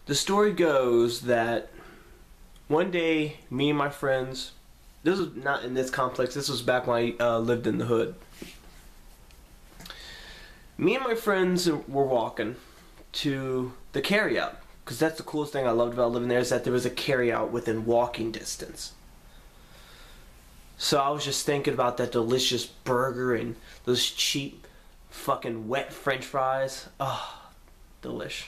The story goes that one day, me and my friends, this was not in this complex, this was back when I lived in the hood. Me and my friends were walking to the carryout, because that's the coolest thing I loved about living there, is that there was a carryout within walking distance. So I was just thinking about that delicious burger and those cheap fucking wet french fries. Oh, delish.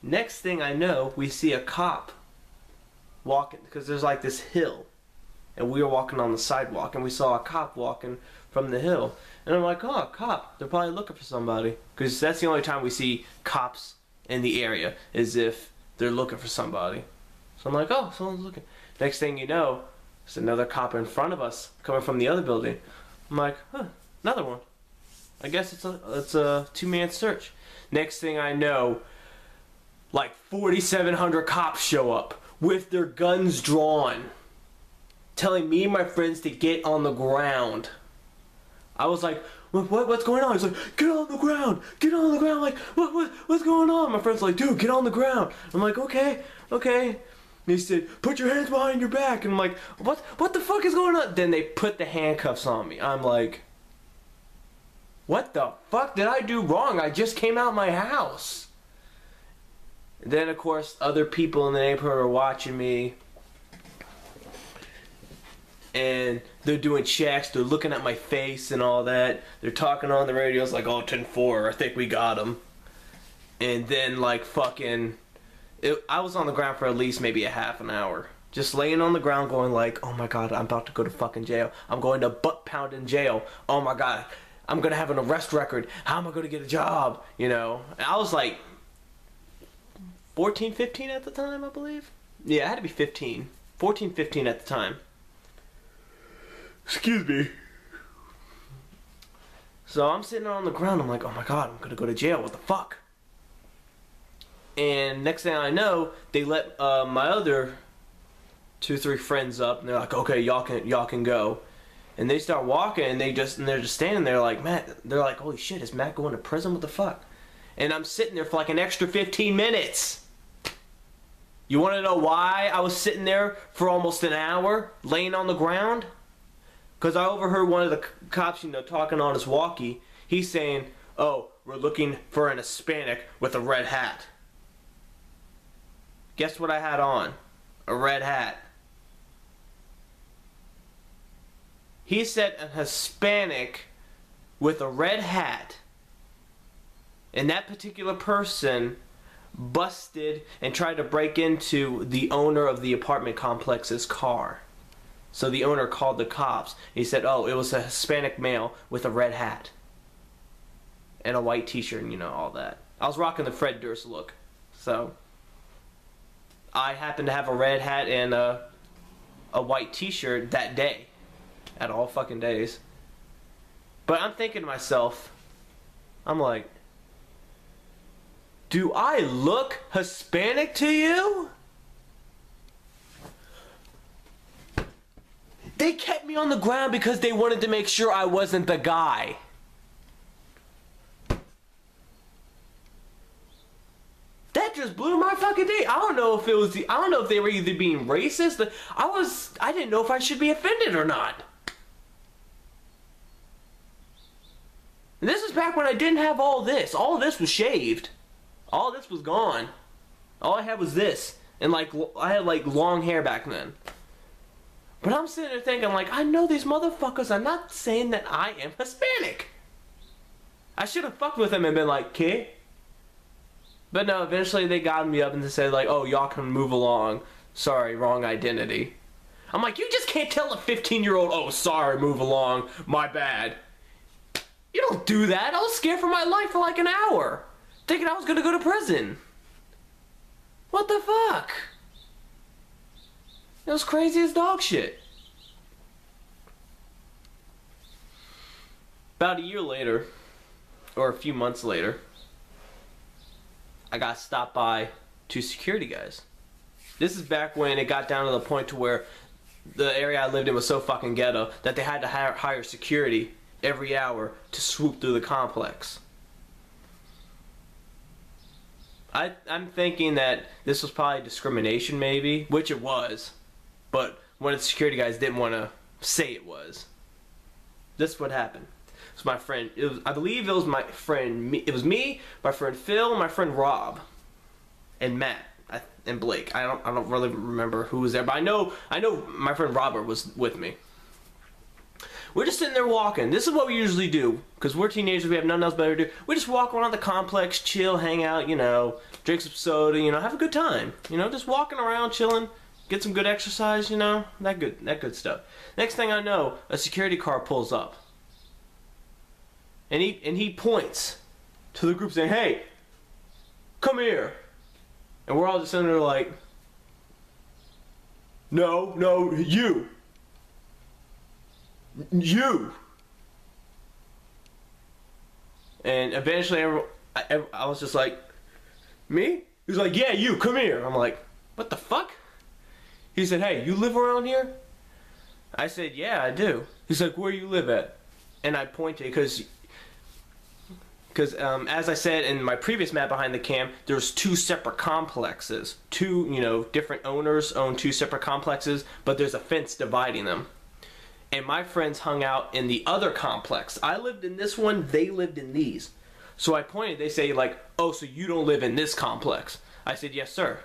Next thing I know, we see a cop walking, because there's like this hill, and we were walking on the sidewalk, and we saw a cop walking from the hill, and I'm like, oh, a cop, they're probably looking for somebody, because that's the only time we see cops in the area, is if they're looking for somebody. So I'm like, oh, someone's looking. Next thing you know, there's another cop in front of us coming from the other building. I'm like, huh, another one. I guess it's a two-man search. Next thing I know, like 4,700 cops show up with their guns drawn, telling me and my friends to get on the ground. I was like, what's going on? He's like, get on the ground, get on the ground. I'm like, what's going on? My friend's like, dude, get on the ground. I'm like, okay. And he said, put your hands behind your back. And I'm like, what the fuck is going on? Then they put the handcuffs on me. I'm like, what the fuck did I do wrong? I just came out my house. And then, of course, other people in the neighborhood are watching me. And they're doing checks. They're looking at my face and all that. They're talking on the radios like, oh, 10-4, I think we got him. And then, like, fucking... I was on the ground for at least maybe a half an hour. Just laying on the ground going like, oh my god, I'm about to go to fucking jail. I'm going to butt pound in jail. Oh my god, I'm going to have an arrest record. How am I going to get a job? You know? And I was like 14, 15 at the time, I believe. Yeah, I had to be 15. 14, 15 at the time. Excuse me. So I'm sitting on the ground. I'm like, oh my god, I'm going to go to jail. What the fuck? And next thing I know, they let my other 2-3 friends up, and they're like, okay, y'all can go. And they start walking, and they're just standing there like, Matt, they're like, holy shit, is Matt going to prison? What the fuck? And I'm sitting there for like an extra 15 minutes. You want to know why I was sitting there for almost an hour, laying on the ground? Because I overheard one of the cops, talking on his walkie. He's saying, oh, we're looking for an Hispanic with a red hat. Guess what I had on? A red hat. He said a Hispanic with a red hat. And that particular person busted and tried to break into the owner of the apartment complex's car. So the owner called the cops. He said, oh, it was a Hispanic male with a red hat. And a white t-shirt and all that. I was rocking the Fred Durst look. So... I happened to have a red hat and a white t-shirt that day. At all fucking days. But I'm thinking to myself, I'm like, do I look Hispanic to you? They kept me on the ground because they wanted to make sure I wasn't the guy. That just blew my fucking day. I don't know if they were either being racist. I didn't know if I should be offended or not. And this is back when I didn't have all this. All this was shaved. All this was gone. All I had was this. And like, I had like long hair back then. But I'm sitting there thinking like, I know these motherfuckers are not saying that I am Hispanic. I should have fucked with them and been like, "Kid." But no, eventually they got me up and they said like, oh, y'all can move along. Sorry, wrong identity. I'm like, you just can't tell a 15-year-old, oh, sorry, move along, my bad. You don't do that. I was scared for my life for like an hour, thinking I was gonna go to prison. What the fuck? It was crazy as dog shit. About a year later, or a few months later, I got stopped by 2 security guys. This is back when it got down to the point to where the area I lived in was so fucking ghetto that they had to hire security every hour to swoop through the complex. I'm thinking that this was probably discrimination, maybe, which it was, but one of the security guys didn't want to say it was. This is what happened. So my friend, I believe it was my friend, it was me, my friend Phil, my friend Rob, and Matt, and Blake. I don't really remember who was there, but I know my friend Robert was with me. We're just sitting there walking. This is what we usually do, because we're teenagers, we have nothing else better to do. We just walk around the complex, chill, hang out, you know, drink some soda, you know, have a good time. You know, just walking around, chilling, get some good exercise, you know, that good stuff. Next thing I know, a security car pulls up. And he points to the group saying, "Hey, come here." And we're all just sitting there like, "No, no, you. You." And eventually I was just like, "Me?" He was like, "Yeah, you, come here." I'm like, "What the fuck?" He said, "Hey, you live around here?" I said, "Yeah, I do." He's like, "Where you live at?" And I pointed because as I said in my previous map behind the cam, there's two separate complexes. Two, you know, different owners own two separate complexes, but there's a fence dividing them. And my friends hung out in the other complex. I lived in this one, they lived in these. So I pointed, they say like, "Oh, so you don't live in this complex?" I said, "Yes, sir."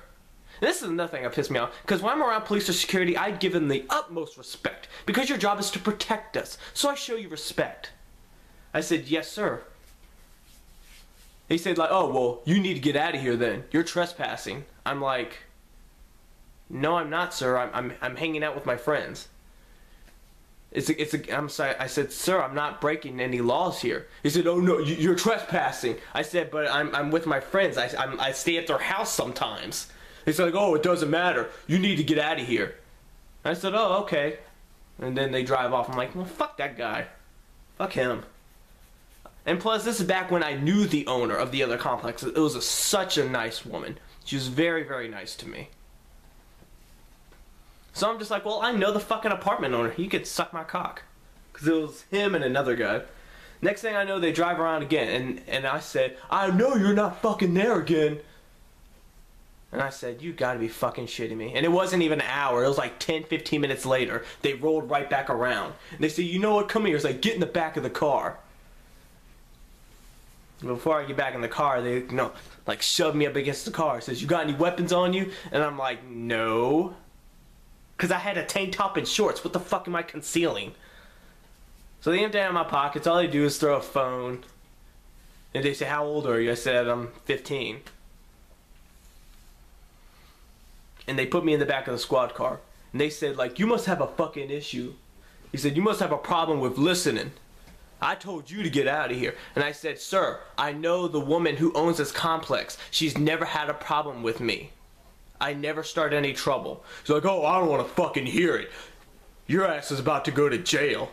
And this is another thing that pissed me off, because when I'm around police or security, I give them the utmost respect, because your job is to protect us. So I show you respect. I said, "Yes, sir." He said like, "Oh, well, you need to get out of here then. You're trespassing." I'm like, "No, I'm not, sir. I'm hanging out with my friends." I'm sorry. I said, "Sir, I'm not breaking any laws here." He said, "Oh no, you're trespassing." I said, "But I'm with my friends. I stay at their house sometimes." He's like, "Oh, it doesn't matter. You need to get out of here." I said, "Oh, okay." And then they drive off. I'm like, "Well, fuck that guy. Fuck him." And plus, this is back when I knew the owner of the other complex. It was such a nice woman. She was very, very nice to me. So I'm just like, well, I know the fucking apartment owner. He could suck my cock. Because it was him and another guy. Next thing I know, they drive around again. And I said, "I know you're not fucking there again." And I said, "You gotta be fucking shitting me." And it wasn't even an hour. It was like 10, 15 minutes later. They rolled right back around. And they said, "You know what? Come here." It's like, "Get in the back of the car." Before I get back in the car, they, you know, like shoved me up against the car. It says, "You got any weapons on you?" And I'm like, "No." Because I had a tank top and shorts. What the fuck am I concealing? So they empty out my pockets. All they do is throw a phone. And they say, "How old are you?" I said, "I'm 15. And they put me in the back of the squad car. And they said, like, "You must have a fucking issue." He said, "You must have a problem with listening. I told you to get out of here." And I said, "Sir, I know the woman who owns this complex. She's never had a problem with me. I never started any trouble." He's like, "Oh, I don't want to fucking hear it. Your ass is about to go to jail."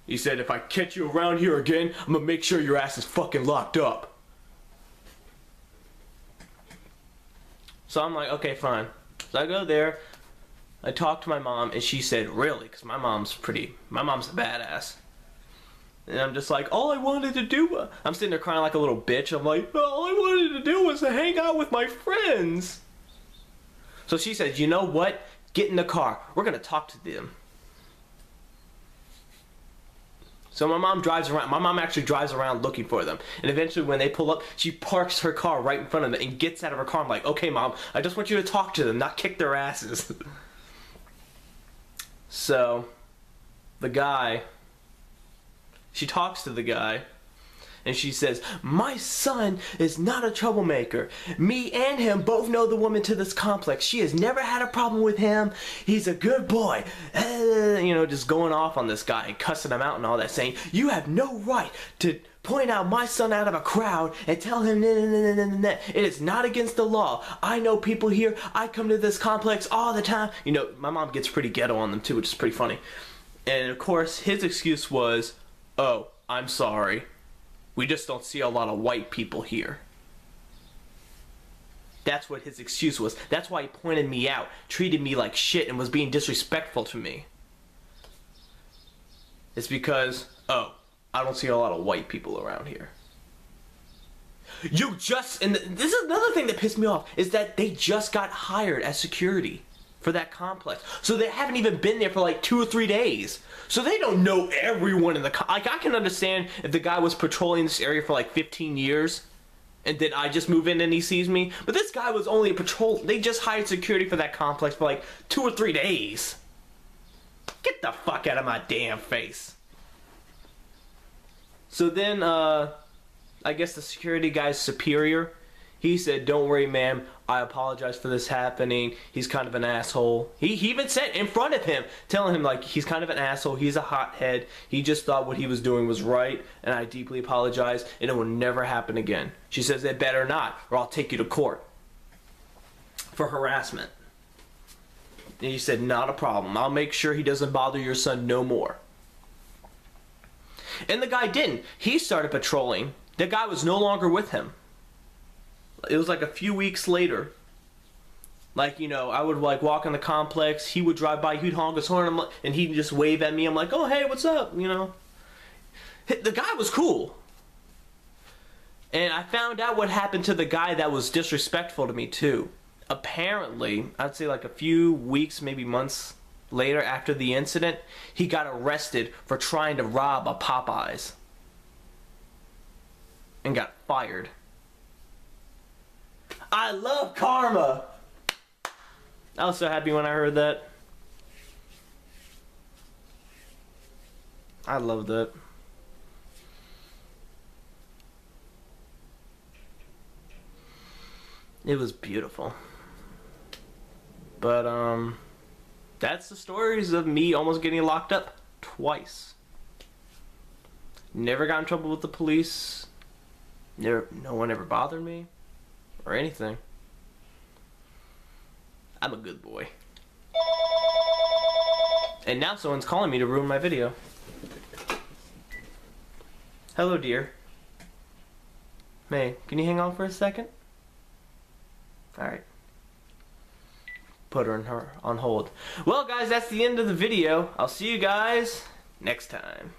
He said, "If I catch you around here again, I'm gonna make sure your ass is fucking locked up." So I'm like, okay, fine. So I go there. I talked to my mom, and she said, "Really?" Because my mom's a badass. And I'm just like, all I wanted to do, I'm sitting there crying like a little bitch. I'm like, all I wanted to do was to hang out with my friends. So she said, "You know what? Get in the car. We're going to talk to them." So my mom drives around. My mom actually drives around looking for them. And eventually when they pull up, she parks her car right in front of them and gets out of her car. I'm like, "Okay, Mom, I just want you to talk to them, not kick their asses." So the guy, she talks to the guy, and she says, "My son is not a troublemaker. Me and him both know the woman to this complex. She has never had a problem with him. He's a good boy." You know, just going off on this guy and cussing him out and all that, saying, "You have no right to point out my son out of a crowd and tell him nah. It is not against the law. I know people here. I come to this complex all the time." You know, my mom gets pretty ghetto on them too, which is pretty funny. And of course, his excuse was, "Oh, I'm sorry. We just don't see a lot of white people here." That's what his excuse was. That's why he pointed me out, treated me like shit, and was being disrespectful to me. It's because, "Oh, I don't see a lot of white people around here." You just, and this is another thing that pissed me off, is that they just got hired as security for that complex. So they haven't even been there for like 2 or 3 days. So they don't know everyone in the like, I can understand if the guy was patrolling this area for like 15 years and then I just move in and he sees me. But this guy was only a patrol. They just hired security for that complex for like 2 or 3 days. Get the fuck out of my damn face. So then, I guess the security guy's superior, he said, "Don't worry, ma'am. I apologize for this happening. He's kind of an asshole." He even said in front of him, telling him, like, he's kind of an asshole. He's a hothead. He just thought what he was doing was right, and I deeply apologize, and it will never happen again. She says, "It better not, or I'll take you to court for harassment." And he said, "Not a problem. I'll make sure he doesn't bother your son no more." And the guy didn't. He started patrolling. The guy was no longer with him. It was like a few weeks later. Like, you know, I would like walk in the complex. He would drive by. He'd honk his horn, and he'd just wave at me. I'm like, "Oh, hey, what's up?" You know. The guy was cool. And I found out what happened to the guy that was disrespectful to me too. Apparently, I'd say like a few weeks, maybe months later after the incident, he got arrested for trying to rob a Popeyes. And got fired. I love karma! I was so happy when I heard that. I loved it. It was beautiful. But, that's the stories of me almost getting locked up twice. Never got in trouble with the police. No one ever bothered me. Or anything. I'm a good boy. And now someone's calling me to ruin my video. Hello, dear. May, can you hang on for a second? Alright. Put her on hold. Well, guys, that's the end of the video. I'll see you guys next time.